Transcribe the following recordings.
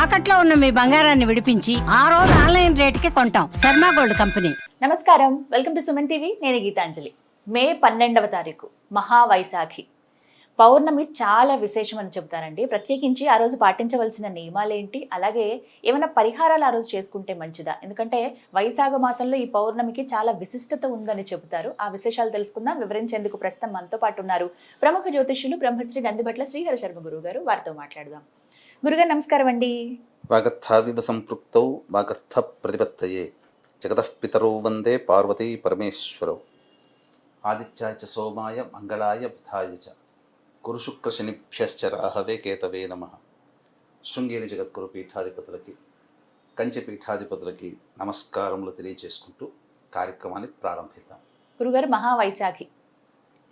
తాకట్లో ఉన్న మీ బంగారాన్ని విడిపించి ఆ రోజు ఆన్లైన్ రేటుకి కొంటాం. Sharma gold company. నమస్కారం, వెల్కమ్ టు సుమన్ టీవీ. నేను గీతాంజలి. మే 12వ తారీఖు మహావైశాఖి పౌర్ణమి చాలా విశేషం అని చెప్తారండి. ప్రత్యేకించి ఆ రోజు పాటించవలసిన నియమాలేంటి, అలాగే ఏమైనా పరిహారాలు ఆ రోజు చేసుకుంటే మంచిదా? ఎందుకంటే వైశాఖ మాసంలో ఈ పౌర్ణమికి చాలా విశిష్టత ఉందని చెబుతారు. ఆ విశేషాలు తెలుసుకుందాం. వివరించేందుకు ప్రస్తుతం మనతో పాటు ఉన్నారు ప్రముఖ జ్యోతిష్యులు బ్రహ్మశ్రీ నందిభట్ల శ్రీహరి శర్మ గురువు గారు. వారితో మాట్లాడదాం. గురుగారు నమస్కారం అండి. వాగర్థావివ సంపృక్తౌ వాగర్థ ప్రతిపత్తయే జగతః పితరౌ వందే పార్వతీ పరమేశ్వరౌ. ఆదిత్యాయ చ సోమాయ మంగళాయ బుధాయ చ గురు శుక్ర శనిభ్యశ్చ రాహవే కేతవే నమః. శృంగేరి జగద్గురు పీఠాధిపతులకి, కంచె పీఠాధిపతులకి నమస్కారములు తెలియజేసుకుంటూ కార్యక్రమాన్ని ప్రారంభిద్దాం. గురుగారు, మహావైశాఖి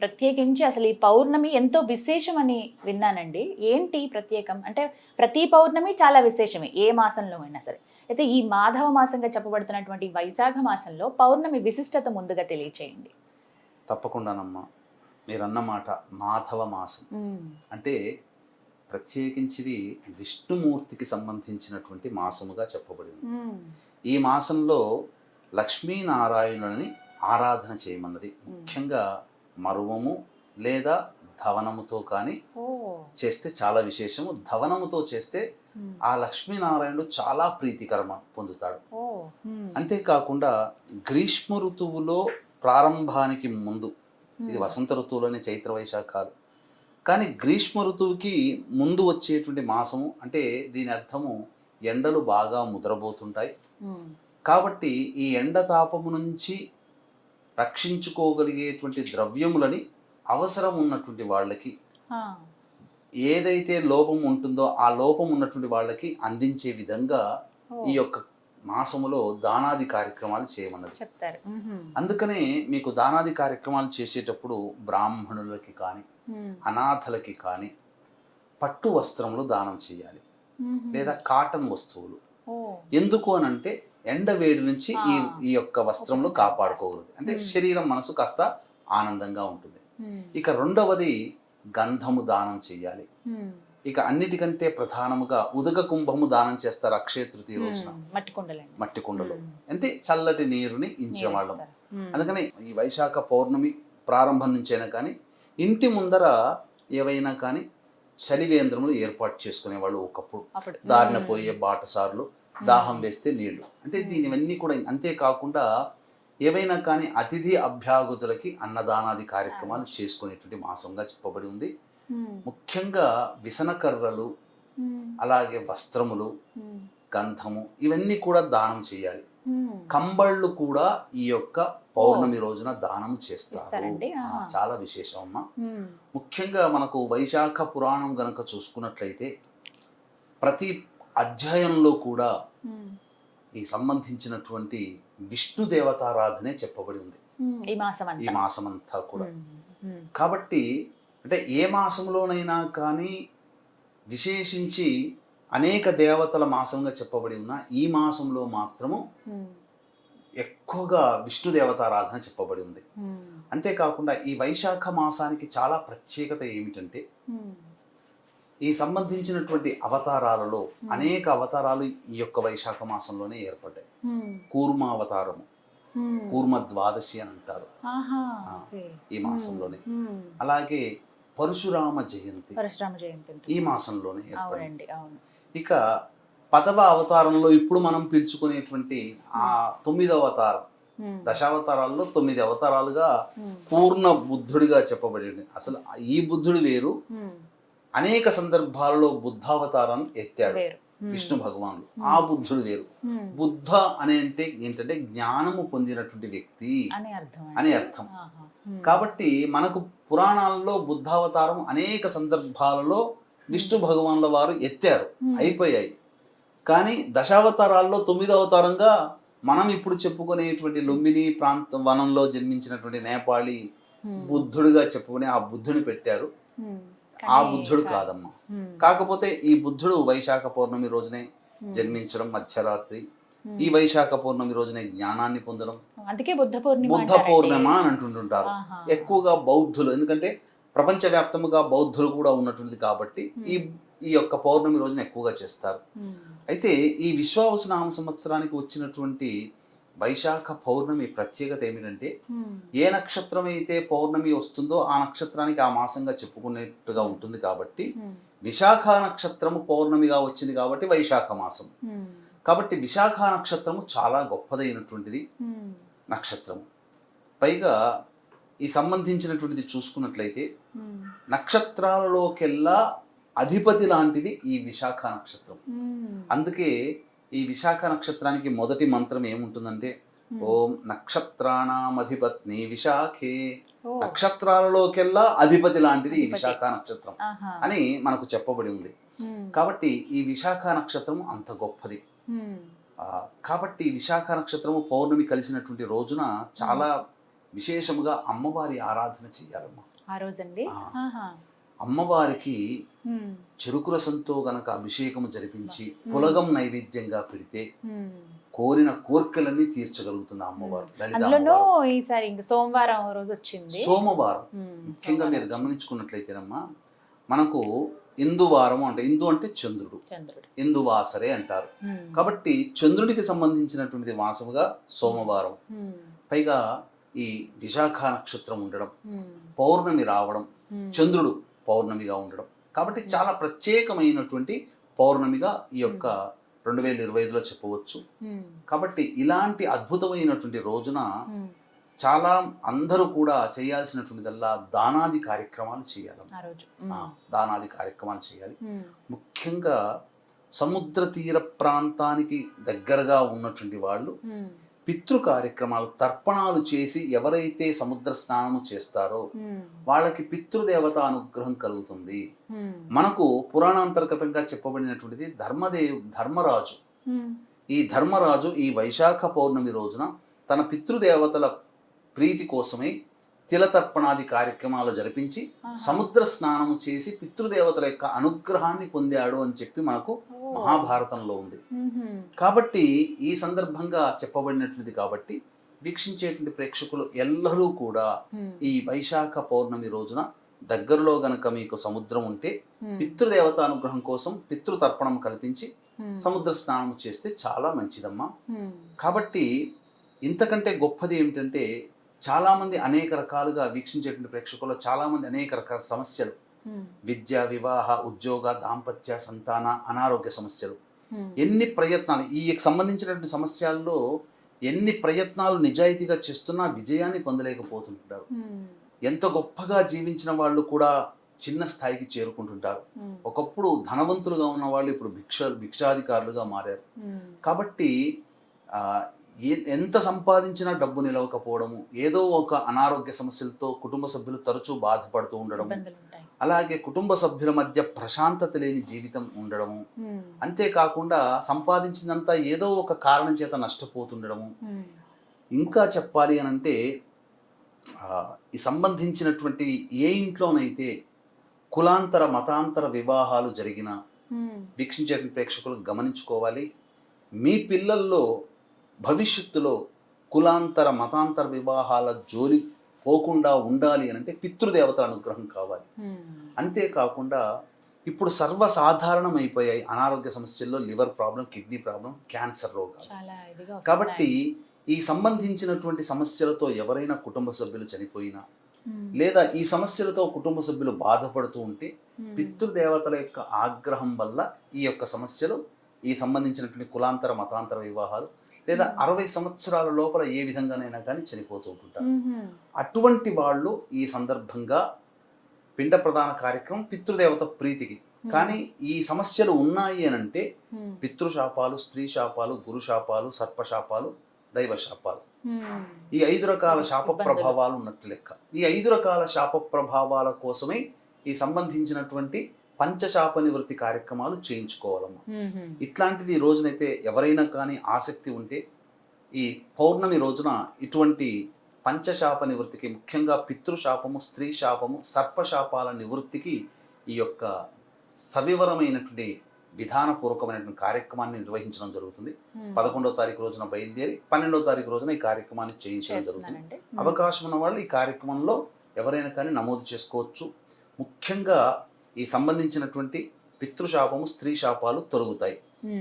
ప్రత్యేకించి అసలు ఈ పౌర్ణమి ఎంతో విశేషం అని విన్నానండి. ఏంటి ప్రత్యేకం అంటే ప్రతి పౌర్ణమి చాలా విశేషమే, ఏ మాసంలో అయినా సరే. అయితే ఈ మాధవ మాసంగా చెప్పబడుతున్నటువంటి వైశాఖ మాసంలో పౌర్ణమి విశిష్టత ముందుగా తెలియచేయండి. తప్పకుండానమ్మా, మీరన్న మాట మాధవ మాసం అంటే ప్రత్యేకించిది విష్ణుమూర్తికి సంబంధించినటువంటి మాసముగా చెప్పబడింది. ఈ మాసంలో లక్ష్మీనారాయణుని ఆరాధన చేయమన్నది. ముఖ్యంగా మరువము లేదా ధవనముతో కానీ చేస్తే చాలా విశేషము. ధవనముతో చేస్తే ఆ లక్ష్మీనారాయణుడు చాలా ప్రీతికరమ పొందుతాడు. అంతేకాకుండా గ్రీష్మ ఋతువులో ప్రారంభానికి ముందు, ఇది వసంత ఋతువులోనే చైత్ర వైశాఖాలు, కానీ గ్రీష్మ ఋతువుకి ముందు వచ్చేటువంటి మాసము అంటే దీని అర్థము ఎండలు బాగా ముదరబోతుంటాయి. కాబట్టి ఈ ఎండ తాపము నుంచి రక్షించుకోగలిగేటువంటి ద్రవ్యములని అవసరం ఉన్నటువంటి వాళ్ళకి, ఏదైతే లోపం ఉంటుందో ఆ లోపం ఉన్నటువంటి వాళ్ళకి అందించే విధంగా ఈ యొక్క మాసములో దానాది కార్యక్రమాలు చేయమన్నది. అందుకనే మీకు దానాది కార్యక్రమాలు చేసేటప్పుడు బ్రాహ్మణులకి కానీ అనాథలకి కానీ పట్టు వస్త్రములు దానం చేయాలి, లేదా కాటన్ వస్తువులు. ఎందుకు అనంటే ఎండ వేడి నుంచి ఈ యొక్క వస్త్రములు కాపాడుకోగలదు, అంటే శరీరం మనసు కాస్త ఆనందంగా ఉంటుంది. ఇక రెండవది గంధము దానం చేయాలి. ఇక అన్నిటికంటే ప్రధానముగా ఉదక కుంభము దానం చేస్తారు అక్షయ తృతీయ రోజున, మట్టి కుండలు, అంటే చల్లటి నీరుని ఇంచిన వాళ్ళం. అందుకని ఈ వైశాఖ పౌర్ణమి ప్రారంభం నుంచైనా కానీ ఇంటి ముందర ఏవైనా కానీ చలివేంద్రములు ఏర్పాటు చేసుకునేవాళ్ళు. ఒకప్పుడు దారిన పోయే బాటసారులు దాహం వేస్తే నీళ్లు, అంటే దీనివన్నీ కూడా. అంతేకాకుండా ఏవైనా కానీ అతిథి అభ్యాగతులకి అన్నదానాది కార్యక్రమాలు చేసుకునేటువంటి మాసంగా చెప్పబడి ఉంది. ముఖ్యంగా విసనకర్రలు, అలాగే వస్త్రములు, గంధము, ఇవన్నీ కూడా దానం చేయాలి. కంబళ్ళు కూడా ఈ యొక్క పౌర్ణమి రోజున దానం చేస్తారు. చాలా విశేషం అమ్మా. ముఖ్యంగా మనకు వైశాఖ పురాణం గనక చూసుకున్నట్లయితే ప్రతి అధ్యాయంలో కూడా ఈ సంబంధించినటువంటి విష్ణు దేవతారాధనే చెప్పబడి ఉంది ఈ మాసమంతా కూడా. కాబట్టి అంటే ఏ మాసంలోనైనా కానీ విశేషించి అనేక దేవతల మాసంగా చెప్పబడి ఉన్న ఈ మాసంలో మాత్రము ఎక్కువగా విష్ణు దేవతారాధన చెప్పబడి ఉంది. అంతేకాకుండా ఈ వైశాఖ మాసానికి చాలా ప్రత్యేకత ఏమిటంటే ఈ సంబంధించినటువంటి అవతారాలలో అనేక అవతారాలు ఈ యొక్క వైశాఖ మాసంలోనే ఏర్పడ్డాయి. కూర్మ అవతారము, కూర్మ ద్వాదశి అని అంటారు ఈ మాసంలోనే. అలాగే పరశురామ జయంతి ఈ మాసంలోనే ఏర్పడింది. ఇక 10వ అవతారంలో ఇప్పుడు మనం పిలుచుకునేటువంటి ఆ 9వ అవతారం, దశావతారాల్లో 9 అవతారాలుగా పూర్ణ బుద్ధుడిగా చెప్పబడింది. అసలు ఈ బుద్ధుడు వేరు, అనేక సందర్భాలలో బుద్ధావతారాన్ని ఎత్తాడు విష్ణు భగవానుడు. ఆ బుద్ధుడు వేరు. బుద్ధ అనే అంటే ఏంటంటే జ్ఞానము పొందినటువంటి వ్యక్తి అని అర్థం. కాబట్టి మనకు పురాణాలలో బుద్ధావతారం అనేక సందర్భాలలో విష్ణు భగవానుల వారు ఎత్తారు, అయిపోయాయి. కానీ దశావతారాల్లో 9వ అవతారంగా మనం ఇప్పుడు చెప్పుకునేటువంటి లుంబిని ప్రాంత వనంలో జన్మించినటువంటి నేపాళీ బుద్ధుడిగా చెప్పుకునే ఆ బుద్ధుని పెట్టారు. ఆ బుద్ధుడు కాదమ్మా. కాకపోతే ఈ బుద్ధుడు వైశాఖ పౌర్ణమి రోజునే జన్మించడం, మధ్యరాత్రి ఈ వైశాఖ పౌర్ణమి రోజునే జ్ఞానాన్ని పొందడం, అందుకే బుద్ధ పౌర్ణమ అని అంటుంటుంటారు ఎక్కువగా బౌద్ధులు. ఎందుకంటే ప్రపంచవ్యాప్తముగా బౌద్ధులు కూడా ఉన్నటువంటిది కాబట్టి ఈ ఈ యొక్క పౌర్ణమి రోజున ఎక్కువగా చేస్తారు. అయితే ఈ విశ్వావసునామ సంవత్సరానికి వచ్చినటువంటి వైశాఖ పౌర్ణమి ప్రత్యేకత ఏమిటంటే ఏ నక్షత్రం అయితే పౌర్ణమి వస్తుందో ఆ నక్షత్రానికి ఆ మాసంగా చెప్పుకునేట్టుగా ఉంటుంది కాబట్టి విశాఖ నక్షత్రము పౌర్ణమిగా వచ్చింది కాబట్టి వైశాఖ మాసం. కాబట్టి విశాఖ నక్షత్రము చాలా గొప్పదైనటువంటిది నక్షత్రము. పైగా ఈ సంబంధించినటువంటిది చూసుకున్నట్లయితే నక్షత్రాలలోకెల్లా అధిపతి లాంటిది ఈ విశాఖ నక్షత్రం. అందుకే ఈ విశాఖ నక్షత్రానికి మొదటి మంత్రం ఏముంటుందంటే ఓం నక్షత్రాణామధిపత్ని విశాఖే, నక్షత్రాలలోకెల్లా అధిపతి లాంటిది ఈ విశాఖ నక్షత్రం అని మనకు చెప్పబడి ఉంది. కాబట్టి ఈ విశాఖ నక్షత్రం అంత గొప్పది. కాబట్టి విశాఖ నక్షత్రము పౌర్ణమి కలిసినటువంటి రోజున చాలా విశేషముగా అమ్మవారి ఆరాధన చేయాలమ్మా ఆ రోజండి. అమ్మవారికి చెరుకు రసంతో గనక అభిషేకము జరిపించి పులగం నైవేద్యంగా పెడితే కోరిన కోరికలన్నీ తీర్చగలుగుతుంది అమ్మవారు. అందులోనూ ఈసారి ఇంకా సోమవారం రోజు వచ్చింది. సోమవారం ముఖ్యంగా మీరు గమనించుకున్నట్లయితేనమ్మా మనకు ఇందువారం అంటే ఇందు అంటే చంద్రుడు, ఇందువాసరే అంటారు. కాబట్టి చంద్రుడికి సంబంధించినటువంటి మాసముగా సోమవారం. పైగా ఈ విశాఖ నక్షత్రం ఉండడం, పౌర్ణమి రావడం, చంద్రుడు పౌర్ణమిగా ఉండడం కాబట్టి చాలా ప్రత్యేకమైనటువంటి పౌర్ణమిగా ఈ యొక్క 2025లో చెప్పవచ్చు. కాబట్టి ఇలాంటి అద్భుతమైనటువంటి రోజున చాలా అందరూ కూడా చేయాల్సినటువంటిదల్లా దానాది కార్యక్రమాలు చేయాలి. దానాది కార్యక్రమాలు చేయాలి. ముఖ్యంగా సముద్ర తీర ప్రాంతానికి దగ్గరగా ఉన్నటువంటి వాళ్ళు పితృ కార్యక్రమాలు తర్పణాలు చేసి ఎవరైతే సముద్ర స్నానము చేస్తారో వాళ్ళకి పితృదేవత అనుగ్రహం కలుగుతుంది. మనకు పురాణాంతర్గతంగా చెప్పబడినటువంటిది ధర్మరాజు. ఈ ధర్మరాజు ఈ వైశాఖ పౌర్ణమి రోజున తన పితృదేవతల ప్రీతి కోసమై తిలతర్పణాది కార్యక్రమాలు జరిపించి సముద్ర స్నానము చేసి పితృదేవతల యొక్క అనుగ్రహాన్ని పొందాడు అని చెప్పి మనకు మహాభారతంలో ఉంది. కాబట్టి ఈ సందర్భంగా చెప్పబడినటువంటిది కాబట్టి వీక్షించేటువంటి ప్రేక్షకులు ఎల్లరూ కూడా ఈ వైశాఖ పౌర్ణమి రోజున దగ్గరలో గనక మీకు సముద్రం ఉంటే పితృదేవత అనుగ్రహం కోసం పితృతర్పణం కల్పించి సముద్ర స్నానం చేస్తే చాలా మంచిదమ్మా. కాబట్టి ఇంతకంటే గొప్పది ఏమిటంటే చాలా మంది అనేక రకాలుగా వీక్షించేటువంటి ప్రేక్షకుల్లో చాలా మంది అనేక రకాల సమస్యలు, విద్య, వివాహ, ఉద్యోగ, దాంపత్య, సంతాన, అనారోగ్య సమస్యలు, ఎన్ని ప్రయత్నాలు ఈ సంబంధించినటువంటి సమస్యల్లో ఎన్ని ప్రయత్నాలు నిజాయితీగా చేస్తున్నా విజయాన్ని పొందలేకపోతుంటారు. ఎంత గొప్పగా జీవించిన వాళ్ళు కూడా చిన్న స్థాయికి చేరుకుంటుంటారు. ఒకప్పుడు ధనవంతులుగా ఉన్న వాళ్ళు ఇప్పుడు భిక్షాధికారులుగా మారారు. కాబట్టి ఎంత సంపాదించినా డబ్బు నిలవకపోవడము, ఏదో ఒక అనారోగ్య సమస్యలతో కుటుంబ సభ్యులు తరచూ బాధపడుతూ ఉండడము, అలాగే కుటుంబ సభ్యుల మధ్య ప్రశాంతత లేని జీవితం ఉండడము, అంతేకాకుండా సంపాదించిందంతా ఏదో ఒక కారణం చేత నష్టపోతుండడము. ఇంకా చెప్పాలి అని అంటే ఈ సంబంధించినటువంటి ఏ ఇంట్లోనైతే కులాంతర మతాంతర వివాహాలు జరిగినా వీక్షించే ప్రేక్షకులు గమనించుకోవాలి, మీ పిల్లల్లో భవిష్యత్తులో కులాంతర మతాంతర వివాహాల జోలి పోకుండా ఉండాలి అని అంటే పితృదేవతల అనుగ్రహం కావాలి. అంతేకాకుండా ఇప్పుడు సర్వసాధారణం అయిపోయాయి అనారోగ్య సమస్యల్లో liver problem, kidney problem, cancer రోగాలు. కాబట్టి ఈ సంబంధించినటువంటి సమస్యలతో ఎవరైనా కుటుంబ సభ్యులు చనిపోయినా లేదా ఈ సమస్యలతో కుటుంబ సభ్యులు బాధపడుతూ ఉంటే పితృదేవతల యొక్క ఆగ్రహం వల్ల ఈ యొక్క సమస్యలు ఈ సంబంధించినటువంటి కులాంతర మతాంతర వివాహాలు లేదా 60 సంవత్సరాల లోపల ఏ విధంగానైనా కానీ చనిపోతూ ఉంటుంటారు. అటువంటి వాళ్ళు ఈ సందర్భంగా పిండ ప్రదాన కార్యక్రమం పితృదేవత ప్రీతికి. కానీ ఈ సమస్యలు ఉన్నాయి అని అంటే పితృశాపాలు, స్త్రీ శాపాలు, గురు శాపాలు, సర్పశాపాలు, దైవ శాపాలు, ఈ 5 రకాల శాప ప్రభావాలు ఉన్నట్టు లెక్క. ఈ 5 రకాల శాప ప్రభావాల కోసమే ఈ సంబంధించినటువంటి పంచశాప నివృత్తి కార్యక్రమాలు చేయించుకోవాలమ్మా. ఇట్లాంటిది ఈ రోజునైతే ఎవరైనా కానీ ఆసక్తి ఉంటే ఈ పౌర్ణమి రోజున ఇటువంటి పంచశాప నివృత్తికి, ముఖ్యంగా పితృశాపము, స్త్రీ శాపము, సర్పశాపాల నివృత్తికి ఈ యొక్క సవివరమైనటువంటి విధానపూర్వకమైనటువంటి కార్యక్రమాన్ని నిర్వహించడం జరుగుతుంది. 11వ తారీఖు రోజున బయలుదేరి 12వ తారీఖు రోజున ఈ కార్యక్రమాన్ని చేయించడం జరుగుతుంది. అవకాశం ఉన్న వాళ్ళు ఈ కార్యక్రమంలో ఎవరైనా కానీ నమోదు చేసుకోవచ్చు. ముఖ్యంగా ఈ సంబంధించినటువంటి పితృశాపము, స్త్రీ శాపాలు తొలగుతాయి.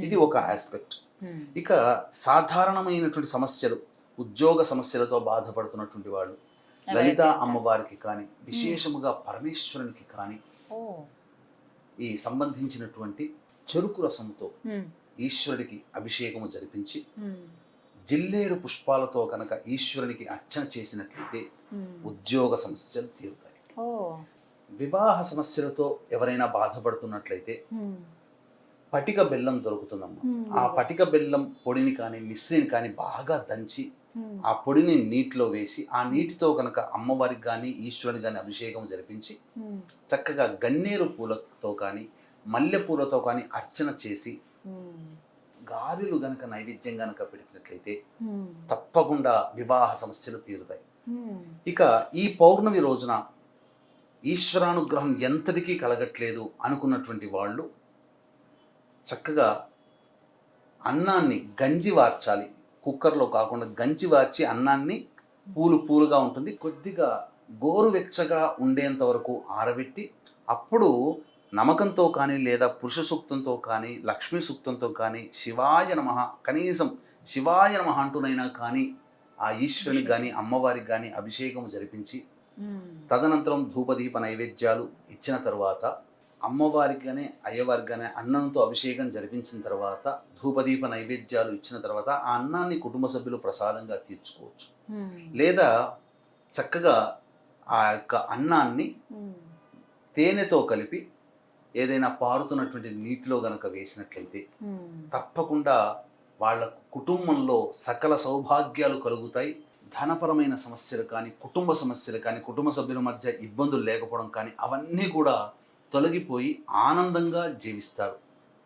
ఇది ఒక ఆస్పెక్ట్. Hmm. ఇక సాధారణమైనటువంటి సమస్యలు, ఉద్యోగ సమస్యలతో బాధపడుతున్నటువంటి వాళ్ళు లలిత అమ్మవారికి కానీ విశేషముగా పరమేశ్వరునికి కానీ ఈ సంబంధించినటువంటి చెరుకు రసంతో ఈశ్వరుడికి అభిషేకము జరిపించి జిల్లేడు పుష్పాలతో కనుక ఈశ్వరునికి అర్చన చేసినట్లయితే ఉద్యోగ సమస్యలు తీరుతాయి. వివాహ సమస్యలతో ఎవరైనా బాధపడుతున్నట్లయితే పటిక బెల్లం దొరుకుతుందమ్మా. ఆ పటిక బెల్లం పొడిని కానీ మిశ్రిని కానీ బాగా దంచి ఆ పొడిని నీటిలో వేసి ఆ నీటితో కనుక అమ్మవారికి కానీ ఈశ్వరునికి కానీ అభిషేకం జరిపించి చక్కగా గన్నేరు పూలతో కానీ మల్లె పూలతో కానీ అర్చన చేసి గారెలు గనక నైవేద్యం గనక పెట్టినట్లయితే తప్పకుండా వివాహ సమస్యలు తీరుతాయి. ఇక ఈ పౌర్ణమి రోజున ఈశ్వరానుగ్రహం ఎంతటికీ కలగట్లేదు అనుకున్నటువంటి వాళ్ళు చక్కగా అన్నాన్ని గంజి వార్చాలి. కుక్కర్లో కాకుండా గంజి వార్చి అన్నాన్ని పూలుగా ఉంటుంది కొద్దిగా గోరువెచ్చగా ఉండేంత వరకు ఆరబెట్టి అప్పుడు నమకంతో కానీ లేదా పురుష సూక్తంతో కానీ లక్ష్మీ సూక్తంతో కానీ శివాయ నమః, కనీసం శివాయ నమః అంటూనైనా కానీ ఆ ఈశ్వరునికి కానీ అమ్మవారికి కానీ అభిషేకం జరిపించి తదనంతరం ధూపదీప నైవేద్యాలు ఇచ్చిన తర్వాత అమ్మవారికి కానీ అయ్యవారికి కానీ అన్నంతో అభిషేకం జరిపించిన తర్వాత ధూపదీప నైవేద్యాలు ఇచ్చిన తర్వాత ఆ అన్నాన్ని కుటుంబ సభ్యులు ప్రసాదంగా తీర్చుకోవచ్చు. లేదా చక్కగా ఆ యొక్క అన్నాన్ని తేనెతో కలిపి ఏదైనా పారుతున్నటువంటి నీటిలో గనక వేసినట్లయితే తప్పకుండా వాళ్ళ కుటుంబంలో సకల సౌభాగ్యాలు కలుగుతాయి. ధనపరమైన సమస్యలు కానీ కుటుంబ సమస్యలు కానీ కుటుంబ సభ్యుల మధ్య ఇబ్బందులు లేకపోవడం కానీ అవన్నీ కూడా తొలగిపోయి ఆనందంగా జీవిస్తారు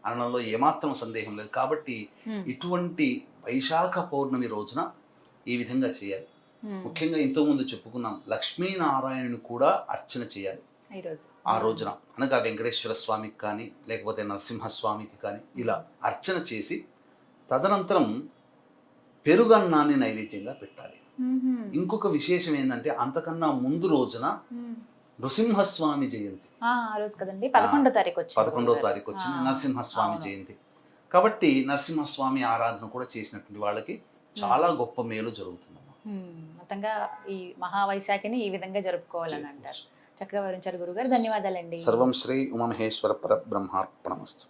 అనడంలో ఏమాత్రం సందేహం లేదు. కాబట్టి ఇటువంటి వైశాఖ పౌర్ణమి రోజున ఈ విధంగా చేయాలి. ముఖ్యంగా ఇంతకుముందు చెప్పుకున్నాం లక్ష్మీనారాయణుని కూడా అర్చన చేయాలి ఆ రోజున. అనగా వెంకటేశ్వర స్వామికి కానీ లేకపోతే నరసింహస్వామికి కానీ ఇలా అర్చన చేసి తదనంతరం పెరుగన్నాన్ని నైవేద్యంగా పెట్టాలి. ఇంకొక విశేషం ఏంటంటే అంతకన్నా ముందు రోజున నృసింహస్వామి జయంతి 11వ తారీఖు వచ్చింది నరసింహస్వామి జయంతి. కాబట్టి నరసింహస్వామి ఆరాధన కూడా చేసినటువంటి వాళ్ళకి చాలా గొప్ప మేలు జరుగుతుందమ్మా. మొత్తంగా ఈ మహావైశాఖిని ఈ విధంగా జరుపుకోవాలని అంటారు. చక్కగా వివరించారు గురుగారు, ధన్యవాదాలండి. సర్వం శ్రీ ఉమామహేశ్వర పరబ్రహ్మార్పణమస్తు.